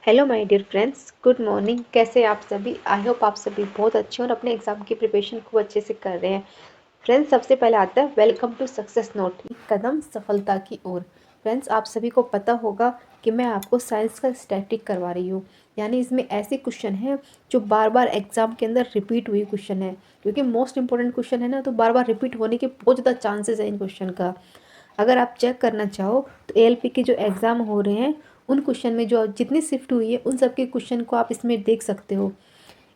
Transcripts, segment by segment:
Hello my dear friends, good morning. कैसे आप सभी? आई होप आप सभी बहुत अच्छे और अपने एग्जाम की प्रिपरेशन खूब अच्छे से कर रहे हैं। फ्रेंड्स, सबसे पहले आता है वेलकम टू सक्सेस नोट, एक कदम सफलता की ओर। फ्रेंड्स, आप सभी को पता होगा कि मैं आपको साइंस का स्टैटिक करवा रही हूँ, यानी इसमें ऐसे क्वेश्चन हैं जो बार बार एग्जाम के अंदर रिपीट हुई क्वेश्चन है, क्योंकि मोस्ट इंपॉर्टेंट क्वेश्चन है ना, तो बार बार रिपीट होने के बहुत ज़्यादा चांसेस है इन क्वेश्चन का। अगर आप चेक करना चाहो तो एएलपी के जो एग्ज़ाम हो रहे हैं उन क्वेश्चन में जो जितनी शिफ्ट हुई है उन सब के क्वेश्चन को आप इसमें देख सकते हो।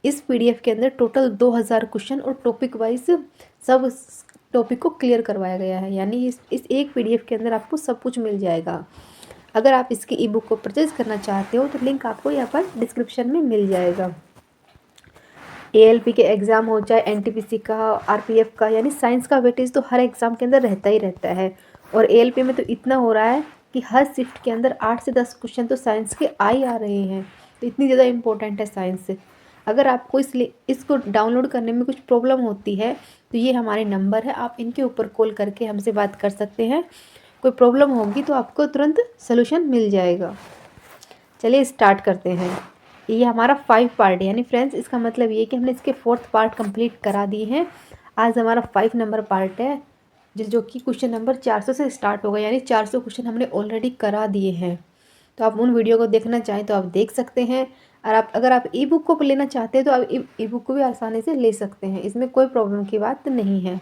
इस पीडीएफ के अंदर टोटल 2000 क्वेश्चन और टॉपिक वाइज सब टॉपिक को क्लियर करवाया गया है, यानी इस एक पीडीएफ के अंदर आपको सब कुछ मिल जाएगा। अगर आप इसकी ई बुक को परचेज करना चाहते हो तो लिंक आपको यहाँ पर डिस्क्रिप्शन में मिल जाएगा। एएलपी के एग्ज़ाम हो चाहे एनटीपीसी का, आरपीएफ का, यानी साइंस का वेटेज तो हर एग्ज़ाम के अंदर रहता ही रहता है। और एएलपी में तो इतना हो रहा है कि हर शिफ्ट के अंदर 8 से 10 क्वेश्चन तो साइंस के आ रहे हैं, तो इतनी ज़्यादा इम्पोर्टेंट है साइंस। अगर आपको इसको डाउनलोड करने में कुछ प्रॉब्लम होती है तो ये हमारे नंबर है, आप इनके ऊपर कॉल करके हमसे बात कर सकते हैं। कोई प्रॉब्लम होगी तो आपको तुरंत सोल्यूशन मिल जाएगा। चलिए स्टार्ट करते हैं। ये हमारा 5 पार्ट है, यानी फ्रेंड्स इसका मतलब ये कि हमने इसके 4th पार्ट कंप्लीट करा दिए हैं। आज हमारा 5 नंबर पार्ट है, जो कि क्वेश्चन नंबर 400 से स्टार्ट होगा, यानी 400 क्वेश्चन हमने ऑलरेडी करा दिए हैं। तो आप उन वीडियो को देखना चाहें तो आप देख सकते हैं, और अगर आप ई बुक को लेना चाहते हैं तो आप ई बुक को भी आसानी से ले सकते हैं, इसमें कोई प्रॉब्लम की बात नहीं है।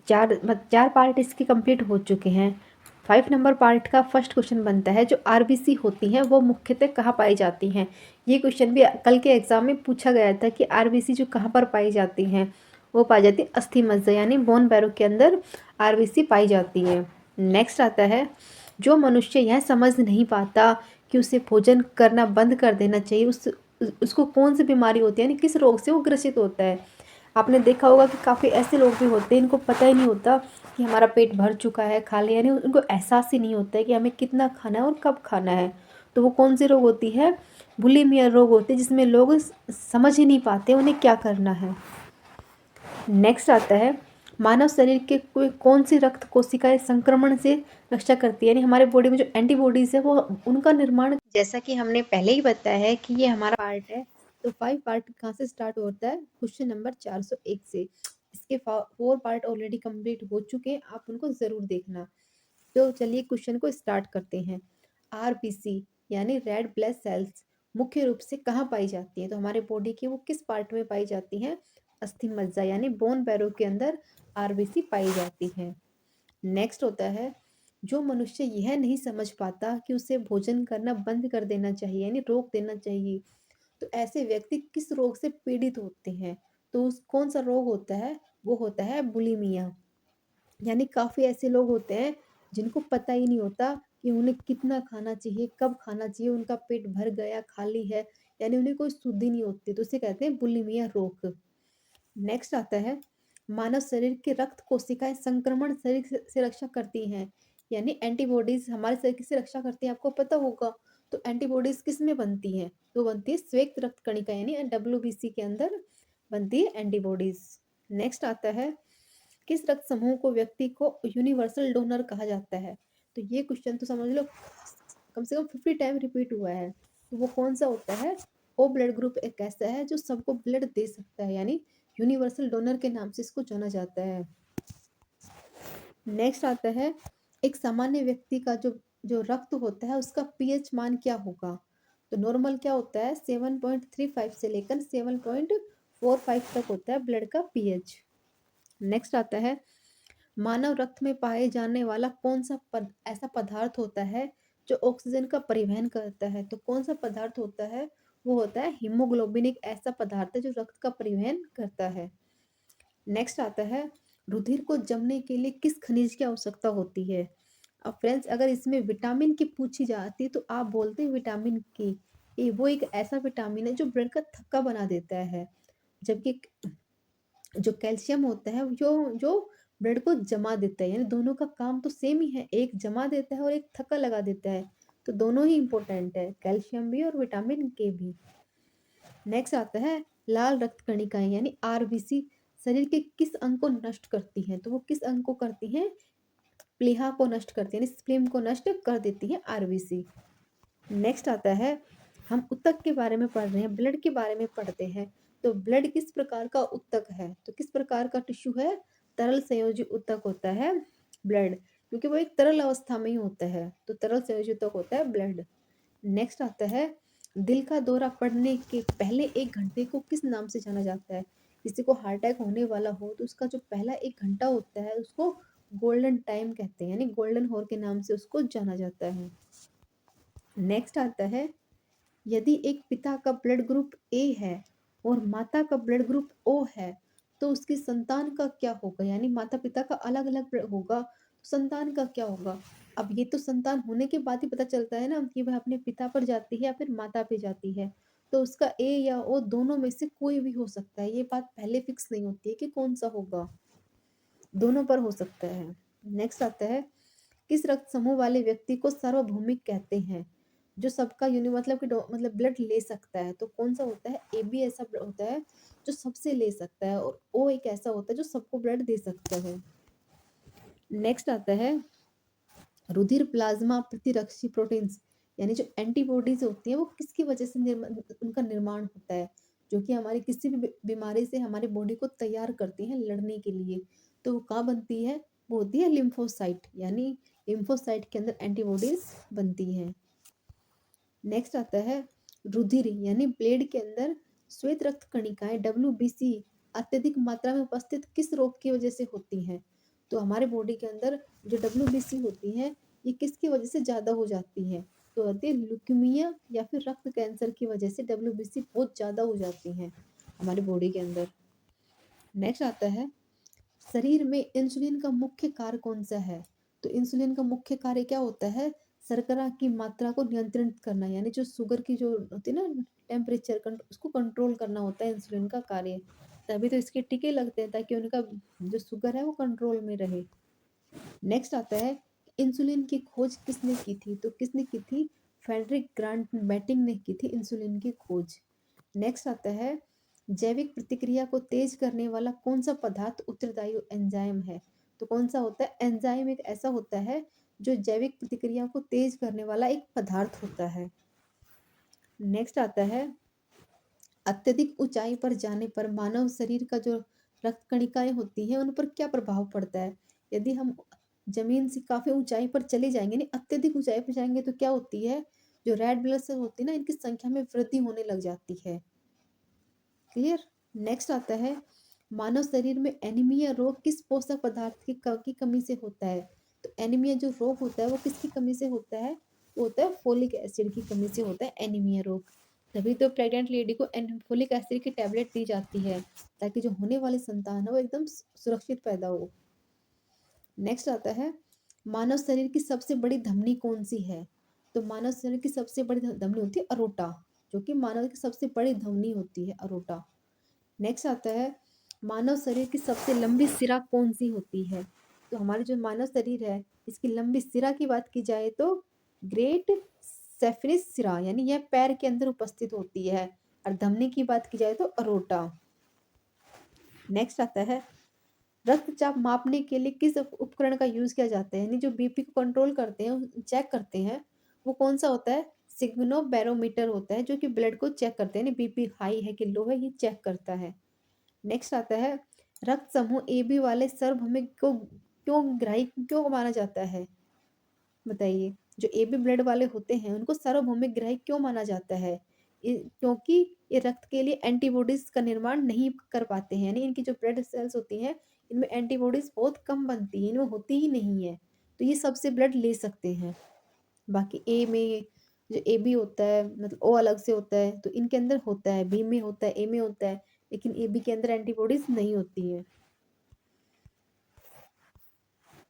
चार पार्ट इसके कंप्लीट हो चुके हैं। 5 नंबर पार्ट का फर्स्ट क्वेश्चन बनता है, जो आरबीसी होती हैं वो मुख्यतः कहाँ पाई जाती हैं। ये क्वेश्चन भी कल के एग्जाम में पूछा गया था कि आरबीसी जो कहाँ पर पाई जाती हैं, वो पाई जाती है अस्थि मज्जा यानी बोन बैरो के अंदर आरबीसी पाई जाती है। नेक्स्ट आता है, जो मनुष्य यह समझ नहीं पाता कि उसे भोजन करना बंद कर देना चाहिए, उसको कौन सी बीमारी होती है, यानी किस रोग से वो ग्रसित होता है। आपने देखा होगा कि काफ़ी ऐसे लोग भी होते हैं, इनको पता ही नहीं होता कि हमारा पेट भर चुका है, खा लिया, यानी उनको एहसास ही नहीं होता है कि हमें कितना खाना है और कब खाना है। तो वो कौन सी रोग होती है? बुलिमिया रोग होती है, जिसमें लोग समझ ही नहीं पाते उन्हें क्या करना है। नेक्स्ट आता है, मानव शरीर के कोई कौन सी रक्त कोशिकाएं संक्रमण से रक्षा करती है, यानी हमारे बॉडी में जो एंटीबॉडीज है वो उनका निर्माण, जैसा कि हमने पहले ही बताया है कि ये हमारा पार्ट है। तो 5 पार्ट कहाँ से स्टार्ट होता है? क्वेश्चन नंबर 401 से। इसके 4 पार्ट ऑलरेडी कंप्लीट हो चुके हैं, आप उनको ज़रूर देखना। तो चलिए क्वेश्चन को स्टार्ट करते हैं। आरबीसी यानी रेड ब्लड सेल्स मुख्य रूप से कहाँ पाई जाती है? तो हमारे बॉडी की वो किस पार्ट में पाई जाती हैं? अस्थि मज्जा यानी बोन बैरो के अंदर आरबीसी पाई जाती है। नेक्स्ट होता है, जो मनुष्य यह नहीं समझ पाता कि उसे भोजन करना बंद कर देना चाहिए, यानी रोक देना चाहिए, तो ऐसे व्यक्ति किस रोग से पीड़ित होते हैं? तो उस कौन सा रोग होता है? वो होता है बुलिमिया। यानी काफ़ी ऐसे लोग होते हैं जिनको पता ही नहीं होता कि उन्हें कितना खाना चाहिए, कब खाना चाहिए, उनका पेट भर गया, खाली है, यानी उन्हें कोई शुद्धि नहीं होती, तो उसे कहते हैं बुलिमिया रोग। नेक्स्ट आता है, मानव शरीर के रक्त कोशिकाएं संक्रमण शरीर से रक्षा करती हैं, यानी एंटीबॉडीज हमारे शरीर से रक्षा करती हैं, आपको पता होगा। तो एंटीबॉडीज किस में बनती हैं? तो बनती है श्वेत रक्त कणिका यानी डब्ल्यूबीसी के अंदर बनती है एंटीबॉडीज। नेक्स्ट आता है, किस रक्त समूह को व्यक्ति को यूनिवर्सल डोनर कहा जाता है? तो ये क्वेश्चन तो समझ लो कम से कम 50 टाइम रिपीट हुआ है। तो वो कौन सा होता है? ओ ब्लड ग्रुप एक ऐसा है जो सबको ब्लड दे सकता है, यानी यूनिवर्सल डोनर के नाम से इसको जाना जाता है। नेक्स्ट आता है, एक सामान्य व्यक्ति का जो जो रक्त होता है उसका पीएच मान क्या होगा? तो नॉर्मल क्या होता है? 7.35 से लेकर 7.45 तक होता है ब्लड का पीएच। नेक्स्ट आता है, मानव रक्त में पाए जाने वाला कौन सा ऐसा पदार्थ होता है जो ऑक्सीजन का परिवहन करता है? तो कौन सा पदार्थ होता है? वो होता है हीमोग्लोबिन, एक ऐसा पदार्थ है जो रक्त का परिवहन करता है। नेक्स्ट आता है, रुधिर को जमने के लिए किस खनिज की आवश्यकता होती है? अब फ्रेंड्स, अगर इसमें विटामिन की पूछी जाती तो आप बोलते हैं विटामिन की। ये वो एक ऐसा विटामिन है जो ब्लड का थक्का बना देता है, जबकि जो कैल्शियम होता है जो जो ब्लड को जमा देता है, यानी दोनों का काम तो सेम ही है, एक जमा देता है और एक थक्का लगा देता है, तो दोनों ही इंपॉर्टेंट है, कैल्शियम भी और विटामिन के भी। नेक्स्ट आता है, लाल रक्त कणिकाएं यानी आरबीसी शरीर के किस अंग को नष्ट करती हैं? तो वो किस अंग को करती हैं? प्लीहा को नष्ट करती है, यानी स्प्लीन को नष्ट कर देती है आरबीसी। नेक्स्ट आता है, हम ऊतक के बारे में पढ़ रहे हैं, ब्लड के बारे में पढ़ते हैं। तो ब्लड किस प्रकार का ऊतक है? तो किस प्रकार का टिश्यू है? तरल संयोजी ऊतक होता है ब्लड, क्योंकि वो एक तरल अवस्था में ही होता है, तो तरल संयोजी ऊतक होता है ब्लड। नेक्स्ट आता है, दिल का दौरा पड़ने के पहले 1 घंटे को किस नाम से जाना जाता है? किसी को हार्ट अटैक होने वाला हो तो उसका जो पहला 1 घंटा होता है उसको गोल्डन टाइम कहते हैं, यानी गोल्डन हॉर के नाम से उसको जाना जाता है। नेक्स्ट आता है, यदि एक पिता का ब्लड ग्रुप ए है और माता का ब्लड ग्रुप ओ है, तो उसकी संतान का क्या होगा? यानी माता पिता का अलग अलग होगा, तो संतान का क्या होगा? अब ये तो संतान होने के बाद ही पता चलता है ना कि वह अपने पिता पर जाती है या फिर माता पे जाती है, तो उसका ए या ओ दोनों में से कोई भी हो सकता है, ये बात पहले फिक्स नहीं होती है कि कौन सा होगा, दोनों पर हो सकता है। नेक्स्ट आता है, किस रक्त समूह वाले व्यक्ति को सार्वभौमिक कहते हैं? जो सबका मतलब कि मतलब ब्लड ले सकता है, तो कौन सा होता है? ए बी ऐसा होता है जो सबसे ले सकता है, और ओ एक ऐसा होता है जो सबको ब्लड दे सकता है। नेक्स्ट आता है, रुधिर प्लाज्मा प्रतिरक्षी प्रोटीन्स, यानी जो एंटीबॉडीज होती हैं वो किसकी वजह से उनका निर्माण होता है, जो कि हमारी किसी भी बीमारी से हमारी बॉडी को तैयार करती हैं लड़ने के लिए। तो वो कहाँ बनती है? वो होती है लिम्फोसाइट, यानी लिम्फोसाइट के अंदर एंटीबॉडीज बनती हैं। नेक्स्ट आता है, रुधिर यानी ब्लेड के अंदर श्वेत रक्त कणिकाएं WBC अत्यधिक मात्रा में उपस्थित किस रोग की वजह से होती हैं? तो हमारे बॉडी के अंदर जो WBC होती हैं ये किसकी वजह से ज़्यादा हो जाती है? तो होती है ल्यूकीमिया या फिर रक्त कैंसर की वजह से WBC बहुत ज़्यादा हो जाती हैं हमारी बॉडी के अंदर। नेक्स्ट आता है, शरीर में इंसुलिन का मुख्य कार्य कौन सा है? तो इंसुलिन का मुख्य कार्य क्या होता है? शर्करा की मात्रा को नियंत्रित करना, यानी जो शुगर की जो होती है ना टेम्परेचर उसको कंट्रोल करना होता है इंसुलिन का कार्य। तभी तो इसके टीके लगते हैं ताकि उनका जो शुगर है वो कंट्रोल में रहे। नेक्स्ट आता है, इंसुलिन की खोज किसने की थी? तो किसने की थी? फ्रेडरिक ग्रांट बैटिंग ने की थी इंसुलिन की खोज। नेक्स्ट आता है, जैविक प्रतिक्रिया को तेज करने वाला कौन सा पदार्थ उत्तरदायी एंजाइम है? तो कौन सा होता है? एंजाइम एक ऐसा होता है जो जैविक प्रतिक्रिया को तेज करने वाला एक पदार्थ होता है। नेक्स्ट आता है, अत्यधिक ऊंचाई पर जाने पर मानव शरीर का जो रक्त कणिकाएं होती हैं उन पर क्या प्रभाव पड़ता है? यदि हम जमीन से काफी ऊंचाई पर चले जाएंगे, नहीं अत्यधिक ऊंचाई पर जाएंगे, तो क्या होती है? जो रेड ब्लड सेल होती है ना इनकी संख्या में वृद्धि होने लग जाती है। क्लियर। नेक्स्ट आता है, मानव शरीर में एनीमिया रोग किस पोषक पदार्थ की कमी से होता है? तो एनीमिया जो रोग होता है वो किसकी कमी से होता है? वो होता है फोलिक एसिड की कमी से होता है एनीमिया रोग। तभी तो प्रेग्नेंट लेडी को फोलिक एसिड की टैबलेट दी जाती है ताकि जो होने वाली संतान है वो एकदम सुरक्षित पैदा हो। नेक्स्ट आता है, मानव शरीर की सबसे बड़ी धमनी कौन सी है? तो मानव शरीर की सबसे बड़ी धमनी होती है अरोटा, जो कि मानव की सबसे बड़ी धमनी होती है अरोटा। नेक्स्ट आता है, मानव शरीर की सबसे लंबी सिरा कौन सी होती है? तो हमारे जो मानव शरीर है इसकी लंबी सिरा की बात की जाए तो ग्रेट सेफिरिस सिरा, यानी यह पैर के अंदर उपस्थित होती है, और धमनी की बात की जाए तो अरोटा। नेक्स्ट आता है, रक्तचाप मापने के लिए किस उपकरण का यूज किया जाता है? यानी जो बीपी को कंट्रोल करते हैं चेक करते हैं वो कौन सा होता है? सिग्नो बैरोमीटर होता है जो कि ब्लड को चेक करते हैं, बीपी हाई है कि लो है ये चेक करता है। नेक्स्ट आता है, रक्त समूह ए बी वाले सार्वभौमिक को क्यों ग्राही क्यों माना जाता है? बताइए। जो ए बी ब्लड वाले होते हैं उनको सार्वभौमिक ग्राही क्यों माना जाता है? क्योंकि ये रक्त के लिए एंटीबॉडीज का निर्माण नहीं कर पाते हैं, यानी इनकी जो ब्लड सेल्स होती हैं इनमें एंटीबॉडीज बहुत कम बनती हैं, इनमें होती ही नहीं है, तो ये सबसे ब्लड ले सकते हैं। बाकी ए में जो ए बी होता है मतलब ओ अलग से होता है तो इनके अंदर होता है, बी में होता है, ए में होता है, लेकिन ए बी के अंदर एंटीबॉडीज नहीं होती हैं।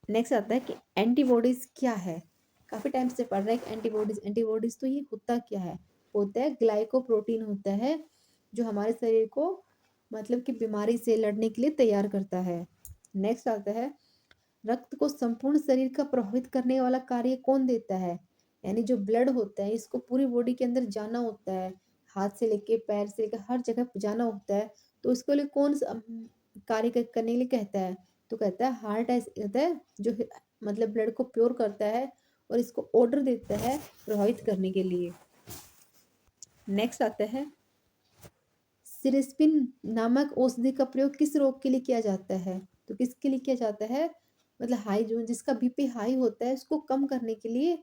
नेक्स्ट आता है कि एंटीबॉडीज क्या है? काफी टाइम से पढ़ रहे हैं कि एंटीबॉडीज एंटीबॉडीज, तो ये होता क्या है? होता है ग्लाइकोप्रोटीन होता है जो हमारे शरीर को मतलब कि बीमारी से लड़ने के लिए तैयार करता है। नेक्स्ट आता है, रक्त को संपूर्ण शरीर का प्रभावित करने वाला कार्य कौन देता है? यानी जो ब्लड होता है इसको पूरी बॉडी के अंदर जाना होता है, हाथ से लेके पैर से लेकर हर जगह जाना होता है, तो उसके लिए कौन सा कार्य करने के लिए कहता है? तो कहता है हार्ट, ऐसे कहता है जो मतलब ब्लड को प्योर करता है और इसको ऑर्डर देता है प्रभावित करने के लिए। नेक्स्ट आता है, सिरेस्पिन नामक औषधि का प्रयोग किस रोग के लिए किया जाता है? तो किसके लिए किया जाता है? मतलब हाई जो जिसका बीपी हाई होता है उसको कम करने के लिए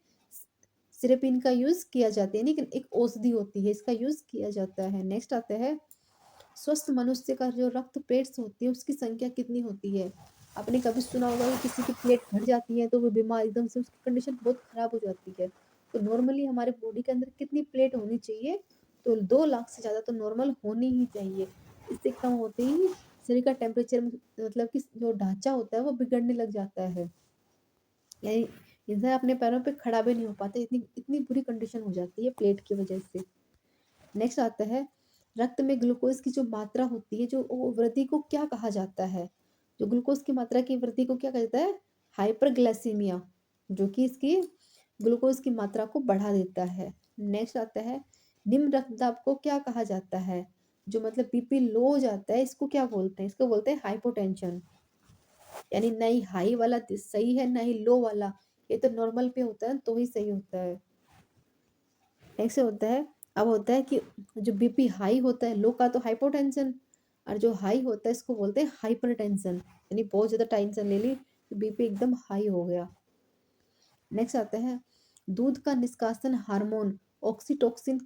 सिरेपिन का यूज़ किया जाता है, लेकिन एक औषधि होती है, इसका यूज़ किया जाता है। नेक्स्ट आता है, स्वस्थ मनुष्य का जो रक्त प्लेट्स होती है उसकी संख्या कितनी होती है? आपने कभी सुना होगा कि किसी की प्लेट घट जाती है तो वो बीमार एकदम से उसकी कंडीशन बहुत खराब हो जाती है। तो नॉर्मली हमारे बॉडी के अंदर कितनी प्लेट होनी चाहिए? तो 2 लाख से ज़्यादा तो नॉर्मल होनी ही चाहिए। इससे कम होते ही शरीर का टेम्परेचर मतलब कि जो ढाँचा होता है वो बिगड़ने लग जाता है। यानी इंसान अपने पैरों पे खड़ा भी नहीं हो पाता, इतनी इतनी बुरी कंडीशन हो जाती है प्लेट की वजह से। नेक्स्ट आता है, रक्त में ग्लूकोज की जो मात्रा होती है जो वो वृद्धि को क्या कहा जाता है? जो ग्लूकोज की मात्रा की वृद्धि को क्या कहा जाता है? हाइपरग्लाइसीमिया, जो कि इसकी ग्लूकोज की मात्रा को बढ़ा देता है। नेक्स्ट आता है, निम्न रक्तदाब को क्या कहा जाता है? जो मतलब बीपी लो हो जाता है इसको क्या बोलते हैं? इसको बोलते हैं हाइपोटेंशन। यानी ना ही हाई वाला सही है ना ही लो वाला, ये तो नॉर्मल पे होता है तो ही सही होता है। ऐसे होता है, अब होता है कि जो बीपी हाई होता है, लो का तो हाइपोटेंशन, और जो हाई होता है इसको बोलते हैं हाइपरटेंशन, यानी बहुत ज़्यादा टेंशन ले ली तो बीपी एकदम हाई हो गया। नेक्स्ट आता है, दूध का निष्कासन हार्मोन ऑक्सीटोसिन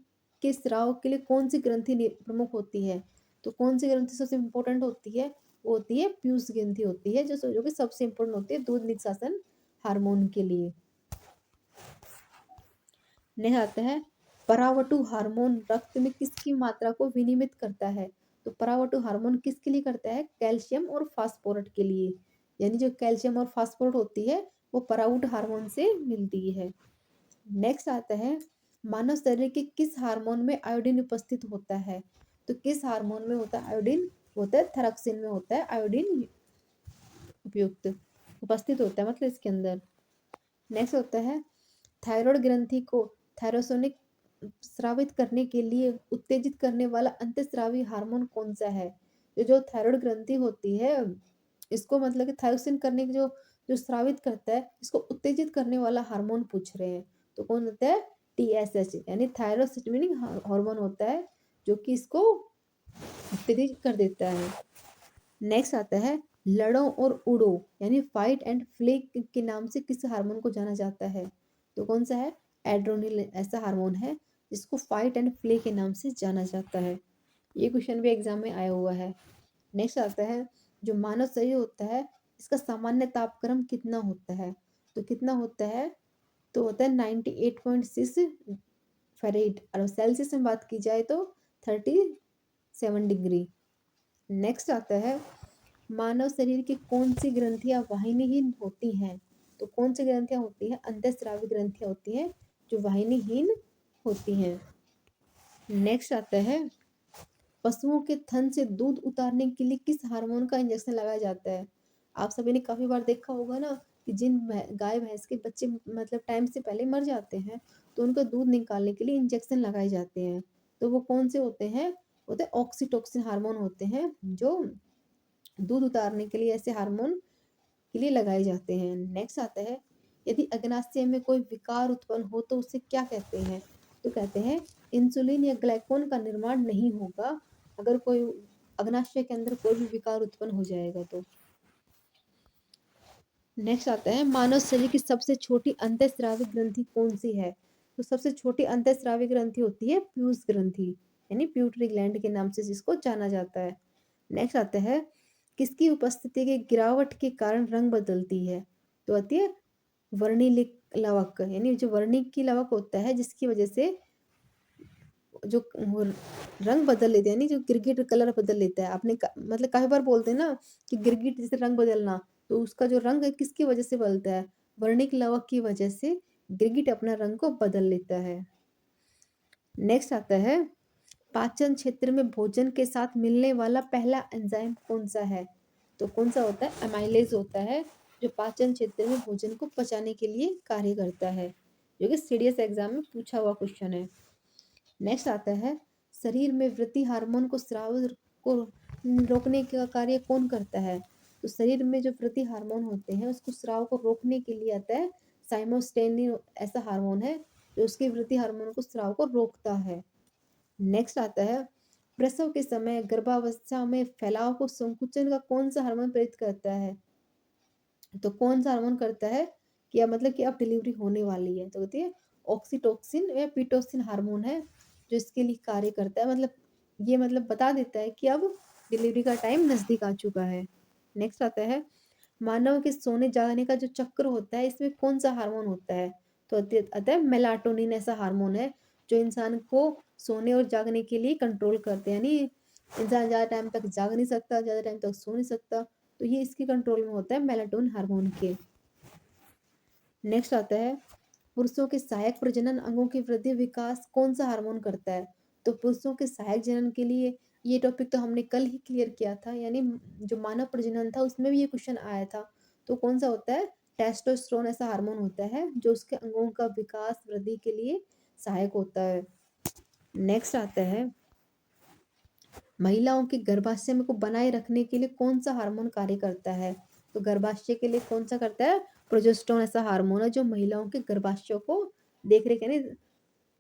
के स्राव के लिए कौन सी ग्रंथि प्रमुख होती है? तो कौन सी ग्रंथि सबसे इम्पोर्टेंट होती है? वो होती है पीयूष ग्रंथि होती है, जो कि सबसे इम्पोर्टेंट होती है दूध निष्कासन हार्मोन के लिए। नेक्स्ट आता है, परावटु हार्मोन रक्त में किसकी मात्रा को विनियमित करता है? तो परावटु हार्मोन किसके लिए करता है? कैल्शियम और फास्फोरस के लिए। यानी जो कैल्शियम और फास्फोरस होती है वो पराउट हार्मोन से मिलती है। नेक्स्ट आता है, मानव शरीर के किस हार्मोन में आयोडीन उपस्थित होता है? तो किस हार्मोन में होता है आयोडीन? होता है थायरोक्सिन में होता है आयोडीन उपयुक्त उपस्थित होता है, मतलब इसके अंदर। नेक्स्ट होता है, थायराइड ग्रंथि को थायरोसोनिक स्रावित करने के लिए उत्तेजित करने वाला अंतःस्रावी हार्मोन कौन सा है? जो थायराइड ग्रंथि होती है इसको मतलब कि थायरोसिन करने की जो जो स्रावित करता है इसको उत्तेजित करने वाला हार्मोन पूछ रहे हैं। तो कौन होता है? टीएसएच, यानी थायरोसिस्टिनिक हार्मोन होता है जो कि इसको उत्तेजित कर देता है। नेक्स्ट आता है, लड़ो और उड़ो यानी फाइट एंड फ्ले के नाम से किस हार्मोन को जाना जाता है? तो कौन सा है? एड्रोनिल ऐसा हार्मोन है जिसको फाइट एंड फ्ले के नाम से जाना जाता है। ये क्वेश्चन भी एग्जाम में आया हुआ है। नेक्स्ट आता है, जो मानव शरीर होता है इसका सामान्य तापक्रम कितना होता है? तो कितना होता है? तो होता है 98.6 फ़ारेनहाइट, और सेल्सियस में बात की जाए तो 37 डिग्री। नेक्स्ट आता है, मानव शरीर की कौन सी ग्रंथियां वाहिनीहीन होती हैं? तो कौन सी ग्रंथियां होती हैं? अंतःस्रावी ग्रंथियां होती हैं जो वाहिनीहीन होती हैं। नेक्स्ट आता है, पशुओं के थन से दूध उतारने के लिए किस हार्मोन का इंजेक्शन लगाया जाता है? आप सभी ने काफी बार देखा होगा ना कि जिन गाय भैंस के बच्चे मतलब टाइम से पहले मर जाते हैं तो उनका दूध निकालने के लिए इंजेक्शन लगाए जाते हैं। तो वो कौन से होते हैं? होते हैं ऑक्सीटोसिन हार्मोन होते हैं जो दूध उतारने के लिए ऐसे हार्मोन के लिए लगाए जाते हैं। नेक्स्ट आता है, यदि अग्नाशय में कोई विकार उत्पन्न हो तो उसे क्या कहते हैं? तो कहते हैं इंसुलिन या ग्लाइकोन का निर्माण नहीं होगा अगर कोई अग्नाशय के अंदर कोई भी विकार उत्पन्न हो जाएगा तो। नेक्स्ट आता है, मानव शरीर की सबसे छोटी अंतःस्रावी ग्रंथि कौन सी है? तो सबसे छोटी अंतःस्रावी ग्रंथि होती है पीयूष ग्रंथि, यानी प्यूटरी ग्लैंड के नाम से जिसको जाना जाता है। नेक्स्ट आता है, किसकी उपस्थिति की गिरावट के कारण रंग बदलती है? तो आती है वर्णिलिक लवक, यानी जो वर्णिक की लवक होता है जिसकी वजह से जो रंग बदल लेते हैं, यानी जो गिरगिट कलर बदल लेता है। आपने मतलब काफी बार बोलते हैं ना कि गिरगिट जैसे रंग बदलना, तो उसका जो रंग है किसकी वजह से बदलता है? वर्णिक लवक की वजह से गिरगिट अपना रंग को बदल लेता है। नेक्स्ट आता है, पाचन क्षेत्र में भोजन के साथ मिलने वाला पहला एंजाइम कौन सा है? तो कौन सा होता है? अमाइलेज होता है जो पाचन क्षेत्र में भोजन को पचाने के लिए कार्य करता है, जो कि सीडीएस एग्जाम में पूछा हुआ क्वेश्चन है। नेक्स्ट आता है, शरीर में वृद्धि हार्मोन को स्राव को रोकने का कार्य कौन करता है? तो शरीर में जो वृद्धि हार्मोन होते हैं उसको स्राव को रोकने के लिए आता है साइमोस्टेनिन, ऐसा हार्मोन है जो उसके वृद्धि हार्मोन को स्राव को रोकता है। नेक्स्ट आता है, प्रसव के समय गर्भावस्था में फैलाव को संकुचन का कौन सा हार्मोन प्रेरित करता है? तो कौन सा हार्मोन करता है कि अब मतलब कि अब डिलीवरी होने वाली है, तो कहती है ऑक्सीटोसिन या पीटोसिन हार्मोन है जो इसके लिए कार्य करता है, मतलब ये मतलब बता देता है कि अब डिलीवरी का टाइम नज़दीक आ चुका है। नेक्स्ट आता है, मानव के सोने जागने का जो चक्र होता है इसमें कौन सा हार्मोन होता है? तो अतः मेलाटोनिन ऐसा हार्मोन है जो इंसान को सोने और जागने के लिए कंट्रोल करते हैं, यानी इंसान ज़्यादा टाइम तक जाग नहीं सकता, ज़्यादा टाइम तक सो नहीं सकता, तो ये इसके कंट्रोल में होता है मेलाटोनिन हार्मोन के। नेक्स्ट आता है, पुरुषों के सहायक प्रजनन अंगों की वृद्धि विकास कौन सा हार्मोन करता है? तो पुरुषों के सहायक जनन के लिए ये टॉपिक तो हमने कल ही क्लियर किया था, यानी जो मानव प्रजनन था उसमें भी ये क्वेश्चन आया था। तो कौन सा होता है? टेस्टोस्टेरोन ऐसा हार्मोन होता है जो उसके अंगों का विकास वृद्धि के लिए सहायक होता है। नेक्स्ट आता है, महिलाओं के गर्भाशय में को बनाए रखने के लिए कौन सा हार्मोन कार्य करता है? तो गर्भाशय के लिए कौन सा करता है? प्रोजेस्टेरोन ऐसा हार्मोन है जो महिलाओं के गर्भाशय को देख रेख, यानी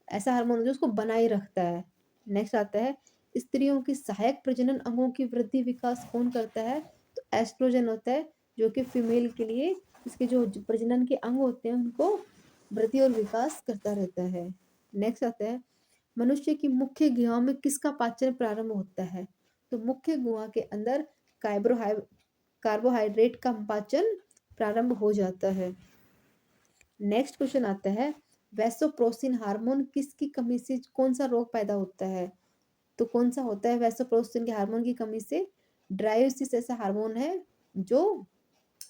ऐसा हार्मोन है जो उसको बनाए रखता है। नेक्स्ट आता है, स्त्रियों की सहायक प्रजनन अंगों की वृद्धि विकास कौन करता है? तो एस्ट्रोजन होता है जो कि फीमेल के लिए इसके जो प्रजनन के अंग होते हैं उनको वृद्धि और विकास करता रहता है। नेक्स्ट आता है, मनुष्य की मुख्य गुहा में किसका पाचन प्रारंभ होता है? तो मुख्य गुहा के अंदर कार्बोहाइड्रेट का पाचन प्रारंभ हो जाता है। नेक्स्ट क्वेश्चन आता है, वैसोप्रोसिन हार्मोन किसकी कमी से कौन सा रोग पैदा होता है? तो कौन सा होता है वैसोप्रोसिन के हार्मोन की कमी से? ड्रायोसिस ऐसा हार्मोन है जो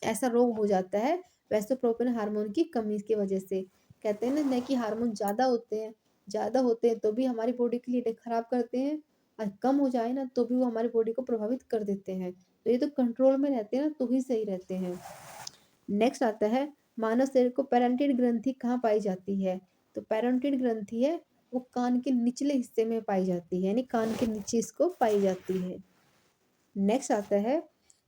ऐसा रोग हो जाता है वैसोप्रोपिन हार्मोन की कमी की वजह से। कहते हैं ना कि हार्मोन ज़्यादा होते हैं तो भी हमारी बॉडी के लिए खराब करते हैं, और कम हो जाए ना तो भी वो हमारी बॉडी को प्रभावित कर देते हैं। तो ये तो कंट्रोल में रहते हैं ना तो ही सही रहते हैं। नेक्स्ट आता है, मानव शरीर को पैराटाइड ग्रंथि कहाँ पाई जाती है? तो पैराटाइड ग्रंथि है वो कान के निचले हिस्से में पाई जाती है, यानी कान के नीचे इसको पाई जाती है। नेक्स्ट आता है,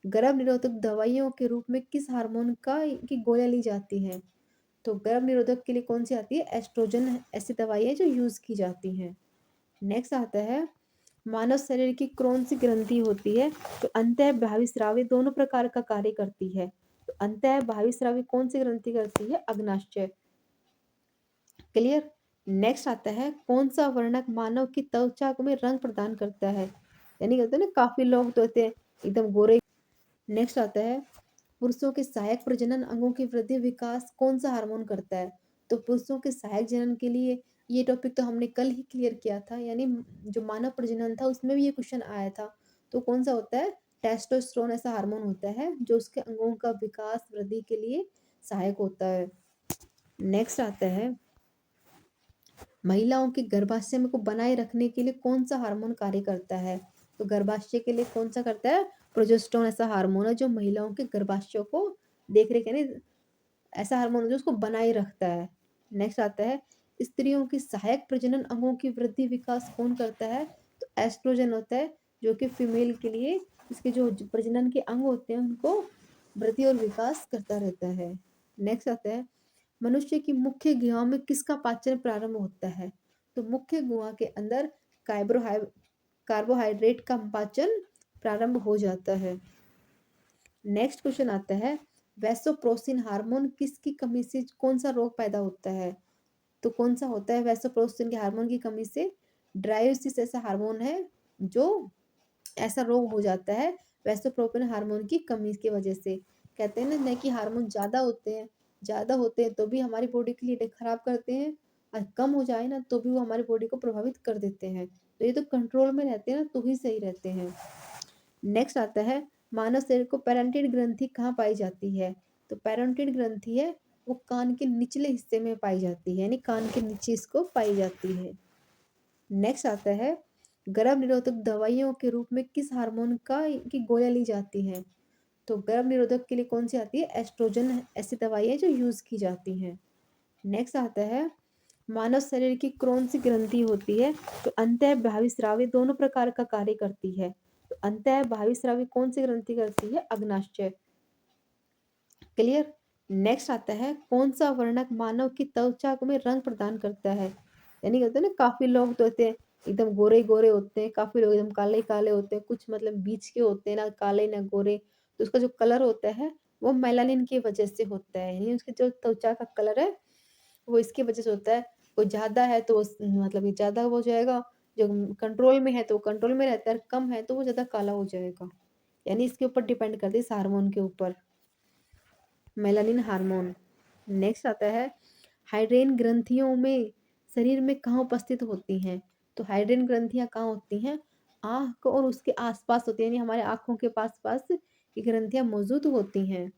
गर्भ निरोधक दवाइयों के रूप में किस हार्मोन का की गोलियां ली जाती हैं? तो गर्भ निरोधक के लिए कौन सी आती है? एस्ट्रोजन ऐसी दवाइयाँ जो यूज की जाती हैं। नेक्स्ट आता है, मानव शरीर की कौन सी ग्रंथि होती है जो अंतः बहिस्रावी दोनों प्रकार का कार्य करती है? तो अंतः बहिस्रावी कौन सी ग्रंथि करती है? अग्नाशय। क्लियर। नेक्स्ट आता है, कौन सा वर्णक मानव की त्वचा में रंग प्रदान करता है? यानी कहते हैं ना काफी लोग तो होते हैं एकदम गोरे। नेक्स्ट आता है, पुरुषों के सहायक प्रजनन अंगों की वृद्धि विकास कौन सा हार्मोन करता है? तो पुरुषों के सहायक जनन के लिए ये टॉपिक तो हमने कल ही क्लियर किया था, यानी जो मानव प्रजनन था उसमें भी ये क्वेश्चन आया था। तो कौन सा होता है? टेस्टोस्टेरोन ऐसा हार्मोन होता है जो उसके अंगों का विकास वृद्धि के लिए सहायक होता है। नेक्स्ट आता है, महिलाओं के गर्भाशय में को बनाए रखने के लिए कौन सा हार्मोन कार्य करता है? तो गर्भाशय के लिए कौन सा करता है? प्रोजेस्टेरोन ऐसा हार्मोन है जो महिलाओं के गर्भाशय को देख रेख, यानी ऐसा हार्मोन है जो उसको बनाए रखता है। नेक्स्ट आता है, स्त्रियों की सहायक प्रजनन अंगों की वृद्धि विकास कौन करता है? तो एस्ट्रोजन होता है जो कि फीमेल के लिए इसके जो प्रजनन के अंग होते हैं उनको वृद्धि और विकास करता रहता है। नेक्स्ट आता है, मनुष्य की मुख्य गुहा में किसका पाचन प्रारंभ होता है? तो मुख्य गुहा के अंदर कार्बोहाइड्रेट का पाचन प्रारंभ हो जाता है। नेक्स्ट क्वेश्चन आता है, वैसोप्रोसिन हार्मोन किसकी कमी से कौन सा रोग पैदा होता है? तो कौन सा होता है वैसोप्रोसिन के हार्मोन की कमी से? ड्रायोसिस ऐसा हार्मोन है जो ऐसा रोग हो जाता है वैसोप्रोपिन हार्मोन की कमी की वजह से। कहते हैं ना कि हार्मोन ज़्यादा होते हैं तो भी हमारी बॉडी के लिए खराब करते हैं, और कम हो जाए ना तो भी वो हमारी बॉडी को प्रभावित कर देते हैं। तो ये तो कंट्रोल में रहते हैं ना तो ही सही रहते हैं। नेक्स्ट आता है, मानव शरीर को पैराटाइड ग्रंथि कहाँ पाई जाती है? तो पैराटाइड ग्रंथि है वो कान के निचले हिस्से में पाई जाती है, यानी कान के नीचे इसको पाई जाती है। नेक्स्ट आता है, गर्भ निरोधक दवाइयों के रूप में किस हार्मोन का की गोलियां ली जाती हैं? तो गर्भ निरोधक के लिए कौन सी आती है? एस्ट्रोजन ऐसी दवाइयाँ जो यूज की जाती हैं। नेक्स्ट आता है, मानव शरीर की कौन सी ग्रंथि होती है जो अंतः बहिस्रावी दोनों प्रकार का कार्य करती है? तो अंतः बहिस्रावी कौन सी ग्रंथि करती है? अग्नाशय। क्लियर। नेक्स्ट आता है कौन सा वर्णक मानव की त्वचा में रंग प्रदान करता है। यानी कहते हैं ना काफी लोग तो होते हैं एकदम गोरे गोरे होते हैं, काफी लोग एकदम काले काले होते हैं, कुछ मतलब बीच के होते हैं, ना काले ना गोरे। तो उसका जो कलर होता है वो मेलानिन की वजह से होता है, यानी उसकी जो त्वचा का कलर है वो इसकी वजह से होता है। कोई ज्यादा है तो मतलब ये ज्यादा हो जाएगा, जो कंट्रोल में है तो कंट्रोल में रहता है, कम है तो वो ज्यादा काला हो जाएगा। यानी इसके ऊपर डिपेंड करती है इस हार्मोन के ऊपर, मेलानिन हार्मोन। नेक्स्ट आता है हाइड्रेन ग्रंथियों में शरीर में कहाँ उपस्थित होती हैं। तो हाइड्रेन ग्रंथियां कहाँ होती हैं, आँख और उसके आसपास होती है, यानी हमारे आँखों के पास पास ये ग्रंथियां मौजूद होती हैं।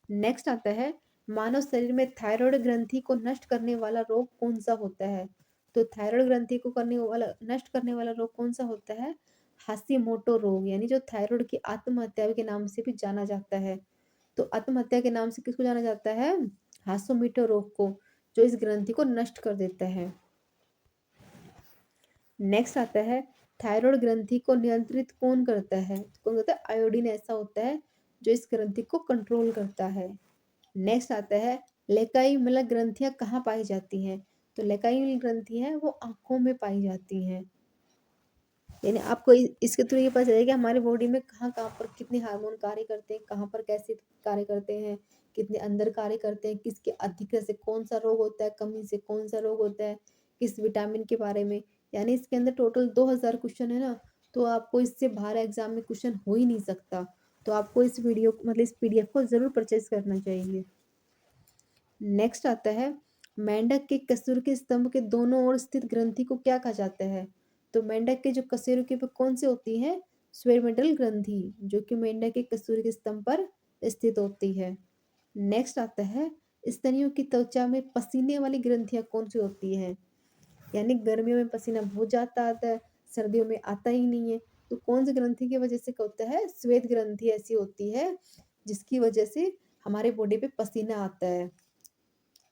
नेक्स्ट आता है मानव शरीर में थायराइड ग्रंथि को नष्ट करने वाला रोग कौन सा होता है। तो थायराइड ग्रंथि को करने वाला नष्ट करने वाला रोग कौन सा होता है, हाशिमोटो रोग, यानी जो थायराइड की आत्महत्या के नाम से भी जाना जाता है। तो आत्महत्या के नाम से किसको जाना जाता है, हाशिमोटो रोग को, जो इस ग्रंथि को नष्ट कर देता है। नेक्स्ट आता है थायराइड ग्रंथि को नियंत्रित कौन करता है। कौन करता है, आयोडीन ऐसा होता है जो इस ग्रंथि को कंट्रोल करता है। नेक्स्ट आता है लेकाई मतलब ग्रंथियां कहाँ पाई जाती हैं। तो लेकाई ग्रंथि है वो आंखों में पाई जाती हैं। यानी आपको इसके थ्रू ये पता चलेगा कि हमारे बॉडी में कहाँ कहाँ पर कितने हार्मोन कार्य करते हैं, कहाँ पर कैसे कार्य करते हैं, कितने अंदर कार्य करते हैं, किसके अधिक से कौन सा रोग होता है, कमी से कौन सा रोग होता है, किस विटामिन के बारे में। यानी इसके अंदर टोटल 2000 क्वेश्चन है ना, तो आपको इससे बाहर एग्जाम में क्वेश्चन हो ही नहीं सकता। तो आपको इस वीडियो मतलब इस पीडीएफ को जरूर परचेज करना चाहिए। नेक्स्ट आता है मेंढक के कसूर के स्तंभ के दोनों ओर स्थित ग्रंथि को क्या कहा जाता है। तो मेंढक के जो कसेरू के पे कौन से होती है, स्वेरमेडल ग्रंथि, जो कि मेंढक के कसूर के स्तंभ पर स्थित होती है। नेक्स्ट आता है स्तनियों की त्वचा में पसीने वाली ग्रंथियां कौन सी होती है। यानी गर्मियों में पसीना बहुत ज्यादा आता है, सर्दियों में आता ही नहीं है। तो कौन सी ग्रंथि की वजह से क्या होता है, श्वेत ग्रंथि ऐसी होती है जिसकी वजह से हमारे बॉडी पे पसीना आता है।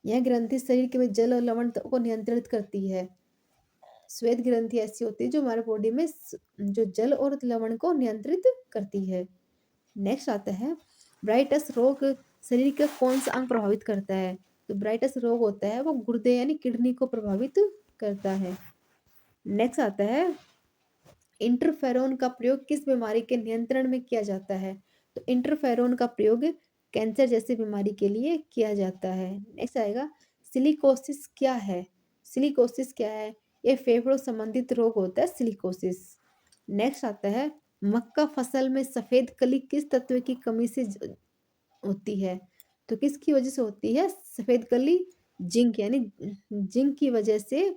यह ग्रंथि शरीर के में जल और लवण को नियंत्रित करती है। श्वेत ग्रंथि ऐसी होती है जो हमारे बॉडी में जो जल और लवण को नियंत्रित करती है। नेक्स्ट आता है ब्राइटस रोग शरीर का कौन सा अंग प्रभावित करता है। तो ब्राइटस रोग होता है वो गुर्दे यानी किडनी को प्रभावित करता है। नेक्स्ट आता है इंटरफेरोन का प्रयोग किस बीमारी के नियंत्रण में किया जाता है। तो इंटरफेरोन का प्रयोग कैंसर जैसी बीमारी के लिए किया जाता है। नेक्स्ट आएगा सिलिकोसिस क्या है। सिलिकोसिस क्या है, ये फेफड़ों संबंधित रोग होता है सिलिकोसिस। नेक्स्ट आता है मक्का फसल में सफेद कली किस तत्व की कमी से होती है। तो किसकी वजह से होती है सफेद कली, जिंक, यानी जिंक की वजह से,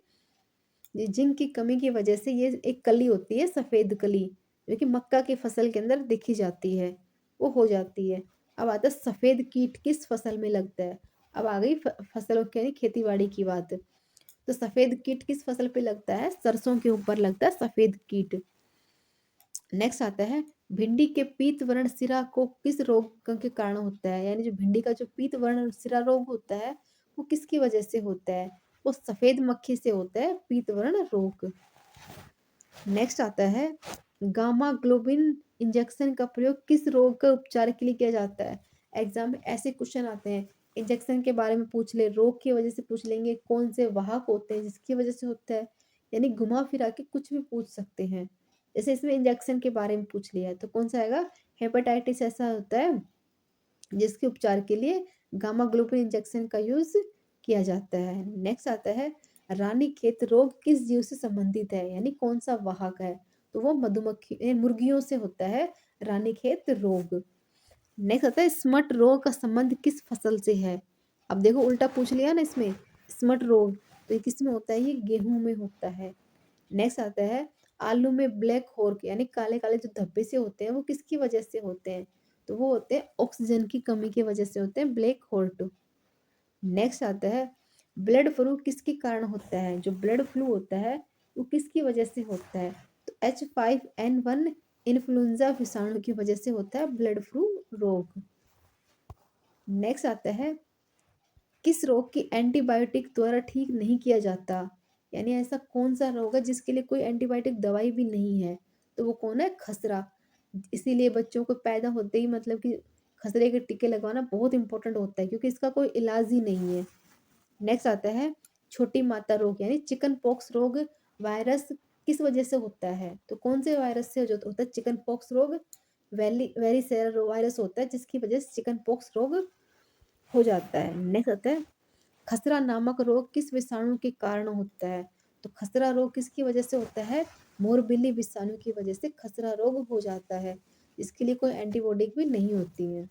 जिंक की कमी की वजह से ये एक कली होती है सफेद कली, जो कि मक्का की फसल के अंदर दिखी जाती है, वो हो जाती है। अब आता है सफेद कीट किस फसल में लगता है। अब आ गई फसलों की यानी खेती बाड़ी की बात। तो सफेद कीट किस फसल पे लगता है, सरसों के ऊपर लगता है सफेद कीट। नेक्स्ट आता है भिंडी के पीत वर्ण सिरा को किस रोग के कारण होता है। यानी जो भिंडी का जो पीत वर्ण सिरा रोग होता है वो किसकी वजह से होता है, वो सफेद मक्खी से होता है पीत वर्ण रोग। नेक्स्ट आता है गामा ग्लोबिन इंजेक्शन का प्रयोग किस रोग के उपचार के लिए किया जाता है। एग्जाम में ऐसे क्वेश्चन आते हैं, इंजेक्शन के बारे में पूछ ले, रोग की वजह से पूछ लेंगे, कौन से वाहक होते हैं जिसकी वजह से होता है, यानी घुमा फिरा के कुछ भी पूछ सकते हैं। जैसे इसमें इंजेक्शन के बारे में पूछ लिया है तो कौन सा आएगा, हेपेटाइटिस ऐसा होता है जिसके उपचार के लिए गामा ग्लोबिन इंजेक्शन का यूज किया जाता है। नेक्स्ट आता है रानीखेत रोग किस जीव से संबंधित है, यानी कौन सा वाहक है। तो वो मधुमक्खी मुर्गियों से होता है रानीखेत रोग। नेक्स्ट आता है स्मट रोग का संबंध किस फसल से है। अब देखो उल्टा पूछ लिया ना इसमें, स्मट रोग तो ये किस में होता है, ये गेहूं में होता है। नेक्स्ट आता है आलू में ब्लैक होर्क यानी काले काले जो धब्बे से होते हैं वो किसकी वजह से होते हैं। तो वो होते हैं ऑक्सीजन की कमी की वजह से होते हैं ब्लैक होर्ट। नेक्स्ट आता है ब्लड फ्लू किसके कारण होता है। जो ब्लड फ्लू होता है वो किसकी वजह से होता है। तो H5N1 इन्फ्लुएंजा विषाणु की वजह से होता है ब्लड फ्लू रोग। नेक्स्ट आता है किस रोग की एंटीबायोटिक द्वारा ठीक नहीं किया जाता। यानी ऐसा कौन सा रोग है जिसके लिए कोई एंटीबायोटिक दवाई भी नहीं है। तो वो कौन है, खसरा। इसीलिए बच्चों को पैदा होते ही मतलब कि खसरे के टीके लगवाना बहुत इंपॉर्टेंट होता है क्योंकि इसका कोई इलाज ही नहीं है। नेक्स्ट आता है छोटी माता रोग यानी चिकन पॉक्स रोग वायरस किस वजह से होता है? तो कौन से वायरस से जो होता है चिकन पॉक्स रोग? वेरिसेरल वायरस होता है जिसकी वजह से चिकन पॉक्स रोग हो जाता है। नेक्स्ट आता है खसरा नामक रोग किस विषाणु के कारण होता है? तो खसरा रोग किसकी वजह से होता है? मोरबिली विषाणु की वजह से खसरा रोग हो जाता है। इसके लिए कोई एंटीबॉडी भी नहीं होती है।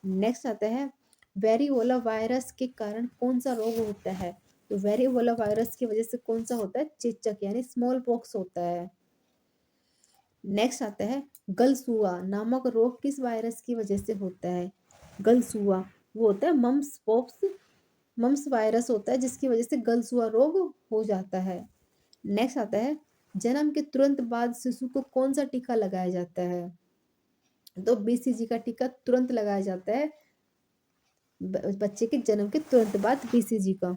नेक्स्ट आता है वेरिओला वायरस के कारण कौन सा रोग होता है? तो वेरिओला वायरस की वजह से कौन सा होता है? चेचक यानी स्मॉल पॉक्स होता है। नेक्स्ट आता है गलसुआ नामक रोग किस वायरस की वजह से होता है? गलसुआ वो होता है मम्स वायरस होता है जिसकी वजह से गलसुआ रोग हो जाता है। नेक्स्ट आता है जन्म के तुरंत बाद शिशु को कौन सा टीका लगाया जाता है? तो बीसीजी का टीका तुरंत लगाया जाता है बच्चे के जन्म के तुरंत बाद बीसीजी का।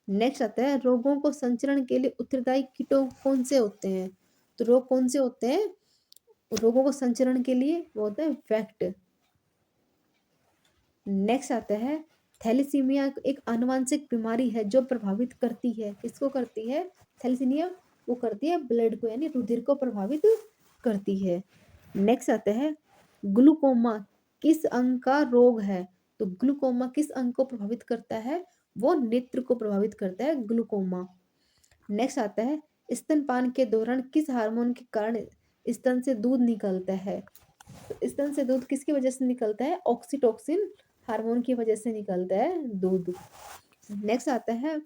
नेक्स्ट आता है रोगों को संचरण के लिए उत्तरदायी कीटों कौन से होते हैं? तो रोग कौन से होते हैं रोगों को संचरण के लिए? वो होता है वैक्ट। नेक्स्ट आता है थैलेसीमिया एक आनुवांशिक बीमारी है जो प्रभावित करती है किसको करती है? थैलेसीमिया वो करती है ब्लड को यानी रुधिर को प्रभावित करती है। नेक्स्ट आता है ग्लूकोमा किस अंग का रोग है? तो ग्लूकोमा किस अंग को प्रभावित करता है? वो नेत्र को प्रभावित करता है ग्लूकोमा। नेक्स्ट आता है स्तनपान के दौरान किस हार्मोन के कारण स्तन से दूध निकलता है? तो स्तन से दूध किसकी वजह से निकलता है? ऑक्सीटोसिन हार्मोन की वजह से निकलता है दूध। नेक्स्ट आता है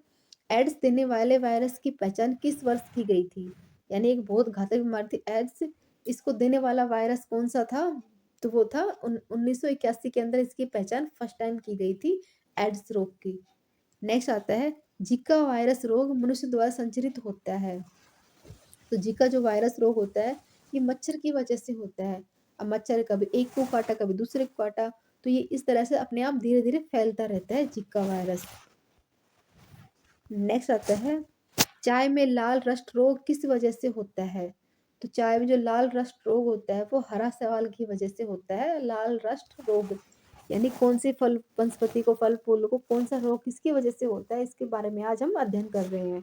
एड्स देने वाले वायरस की पहचान किस वर्ष की गई थी? यानी एक बहुत घातक बीमारी थी एड्स, इसको देने वाला वायरस कौन सा था? तो वो था 1981 के अंदर इसकी पहचान फर्स्ट टाइम की गई थी एड्स रोग की। नेक्स्ट आता है जीका वायरस रोग मनुष्य द्वारा संचरित होता है। तो जीका जो वायरस रोग होता है ये मच्छर की वजह से होता है। अब मच्छर कभी एक को काटा कभी दूसरे को काटा तो ये इस तरह से अपने आप धीरे धीरे फैलता रहता है जीका वायरस। नेक्स्ट आता है चाय में लाल रस्ट रोग किस वजह से होता है? तो चाय में जो लाल रस्ट रोग होता है वो हरा शैवाल की वजह से होता है लाल रस्ट रोग। यानी कौन से फल वनस्पति को फल फूल को कौन सा रोग किसकी वजह से होता है इसके बारे में आज हम अध्ययन कर रहे हैं।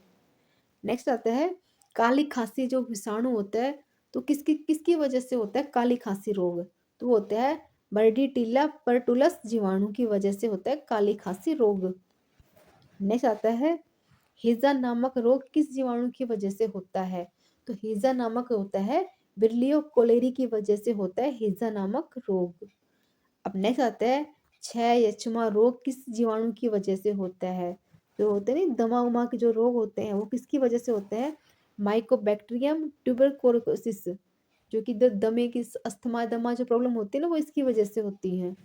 नेक्स्ट आता है काली खांसी जो विषाणु होता है तो किसकी किसकी वजह से होता है काली खांसी रोग? तो वो होता है बर्डीटिल्ला पर्टुलस जीवाणु की वजह से होता है काली खांसी रोग। नेक्स्ट आता है हीजा नामक रोग किस जीवाणु की वजह से होता है? तो हीजा नामक होता है बिरलियो कोलेरी की वजह से होता है हीजा नामक रोग। अब नेक्स्ट आता है क्षय यक्ष्मा रोग किस जीवाणु की वजह से होता है? जो होते हैं ना दमा उमा के जो रोग होते हैं वो किसकी वजह से होते हैं? माइकोबैक्टीरियम ट्यूबरकुलोसिस जो कि दमे की अस्थमा दमा जो प्रॉब्लम होती है ना वो इसकी वजह से होती है।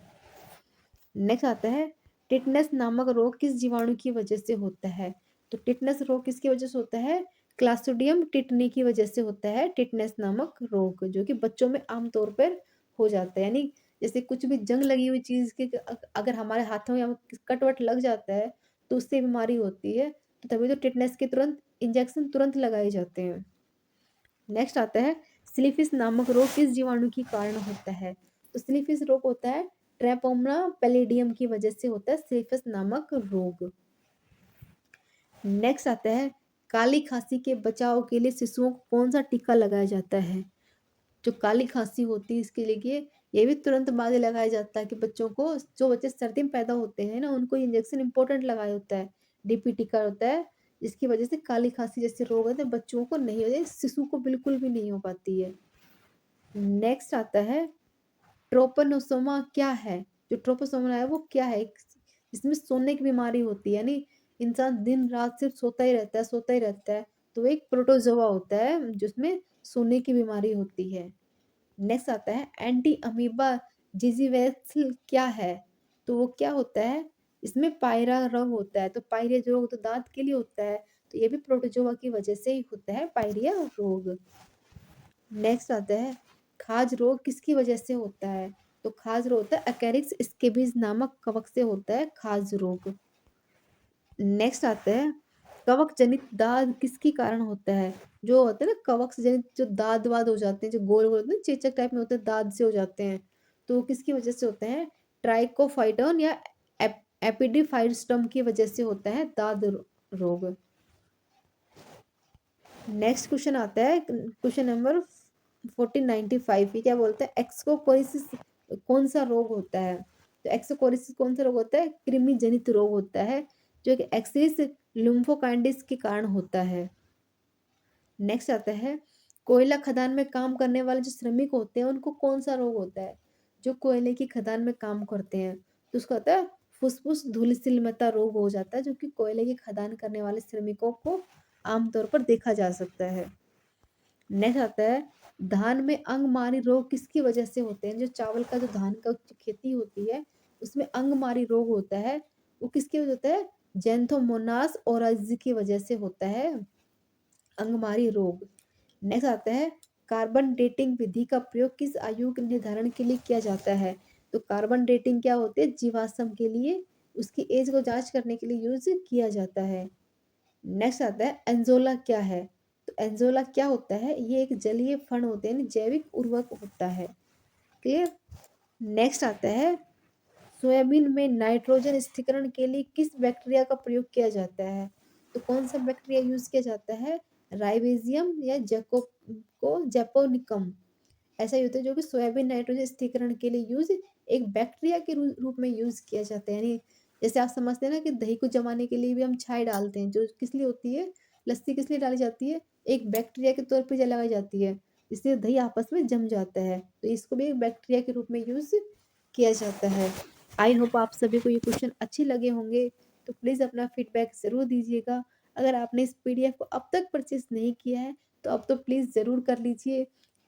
नेक्स्ट आता है टिटनस नामक रोग किस जीवाणु की वजह से होता है? तो टिटनस रोग किसकी वजह से होता है? क्लास्ट्रिडियम टिटनी की वजह से होता है टिटनस नामक रोग जो कि बच्चों में आमतौर पर हो जाता है। यानी जैसे कुछ भी जंग लगी हुई चीज़ के अगर हमारे हाथों या कट वट लग जाता है तो उससे बीमारी होती है तो तभी तो टिटनस के तुरंत इंजेक्शन तुरंत लगाए जाते हैं। नेक्स्ट आता है स्लीफिस नामक रोग किस जीवाणु के कारण होता है? तो स्लीफिस रोग होता है ट्रैपोमना पैलिडियम की वजह से होता है स्लीफिस नामक रोग। नेक्स्ट आता है काली खांसी के बचाव के लिए शिशुओं को कौन सा टीका लगाया जाता है? जो काली खांसी होती है इसके लिए ये भी तुरंत बाद ही लगाया जाता है कि बच्चों को जो बच्चे सर्दी में पैदा होते हैं ना उनको इंजेक्शन इंपॉर्टेंट लगाया होता है डीपी टीका होता है जिसकी वजह से काली खांसी जैसे रोग है तो बच्चों को नहीं होते शिशु को बिल्कुल भी नहीं हो पाती है। नेक्स्ट आता है ट्रोपनोसोमा क्या है? जो ट्रोपोसोमा है वो क्या है? इसमें सोने की बीमारी होती है यानी इंसान दिन रात सिर्फ सोता ही रहता है तो एक प्रोटोजोआ होता है जिसमें सोने की बीमारी होती है। नेक्स्ट आता है एंटी अमीबा जिजीवेक्स क्या है? तो वो क्या होता है? इसमें पायरा रोग होता है तो पायरिया जो रोग तो दांत के लिए होता है तो ये भी प्रोटोजोआ की वजह से ही होता है पायरिया रोग। नेक्स्ट आता है खाज रोग किसकी वजह से होता है? तो खाज रोग होता है अकेरिक्स स्केबीज नामक कवक से होता है खाज रोग। नेक्स्ट आता है कवक जनित दाद किसके कारण होता है? जो होता है ना कवक जनित जो दाद वाद हो जाते हैं जो गोल गोल होते हैं चेचक टाइप में होते हैं दाद से हो जाते हैं तो वो किसकी वजह से होता है? ट्राइकोफाइडोन या एपिडिफाइडस्टम की वजह से होता है दाद रोग। नेक्स्ट क्वेश्चन आता है क्वेश्चन नंबर 1495। ये क्या बोलते हैं? एक्सकोकोरिसिस कौन सा रोग होता है? तो एक्सकोकोरिसिस कौन सा रोग होता है? कृमि जनित रोग होता है जो कि एक्सिस लिम्फोकाइंडिस के कारण होता है। नेक्स्ट आता है कोयला खदान में काम करने वाले जो श्रमिक होते हैं उनको कौन सा रोग होता है? जो कोयले की खदान में काम करते हैं तो उसका होता है फुसफुस धूलिसिलमता रोग हो जाता है, जो कि कोयले की खदान करने वाले श्रमिकों को आमतौर पर देखा जा सकता है। नेक्स्ट आता है धान में अंगमारी रोग किसकी वजह से होते हैं? जो चावल का जो धान का जो खेती होती है उसमें अंगमारी रोग होता है, वो किसकी वजह होता है? जेंथोमोनास ओराइजी की वजह से होता है अंगमारी रोग। नेक्स्ट आता है कार्बन डेटिंग विधि का प्रयोग किस आयु के निर्धारण के लिए किया जाता है? तो कार्बन डेटिंग क्या होती है? जीवाश्म के लिए उसकी एज को जांच करने के लिए यूज किया जाता है। नेक्स्ट आता है एंजोला क्या है? तो एंजोला क्या होता है? ये एक जलीय फर्ण होते हैं, जैविक उर्वरक होता है। क्लियर। नेक्स्ट आता है सोयाबीन में नाइट्रोजन स्थिरीकरण के लिए किस बैक्टीरिया का प्रयोग किया जाता है? तो कौन सा बैक्टीरिया यूज किया जाता है? राइबेजियम या जैपोनिकम। ऐसा ही होता है जो कि सोयाबीन नाइट्रोजन स्थिरीकरण के लिए यूज एक बैक्टीरिया के रूप में यूज किया जाता है। यानी जैसे आप समझते हैं ना कि दही को जमाने के लिए भी हम छाई डालते हैं, जो किस लिए होती है? लस्सी किस लिए डाली जाती है? एक बैक्टीरिया के तौर पर लगाई जाती है, इससे दही आपस में जम जाता है, तो इसको भी एक बैक्टीरिया के रूप में यूज किया जाता है। आई होप आप सभी को ये क्वेश्चन अच्छे लगे होंगे, तो प्लीज़ अपना फीडबैक ज़रूर दीजिएगा। अगर आपने इस पीडीएफ को अब तक परचेस नहीं किया है तो अब तो प्लीज़ ज़रूर कर लीजिए,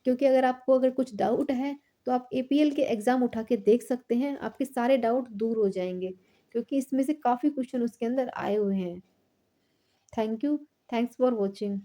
क्योंकि अगर आपको अगर कुछ डाउट है तो आप एपीएल के एग्ज़ाम उठा के देख सकते हैं, आपके सारे डाउट दूर हो जाएंगे, क्योंकि इसमें से काफ़ी क्वेश्चन उसके अंदर आए हुए हैं। Thank you. Thanks for watching.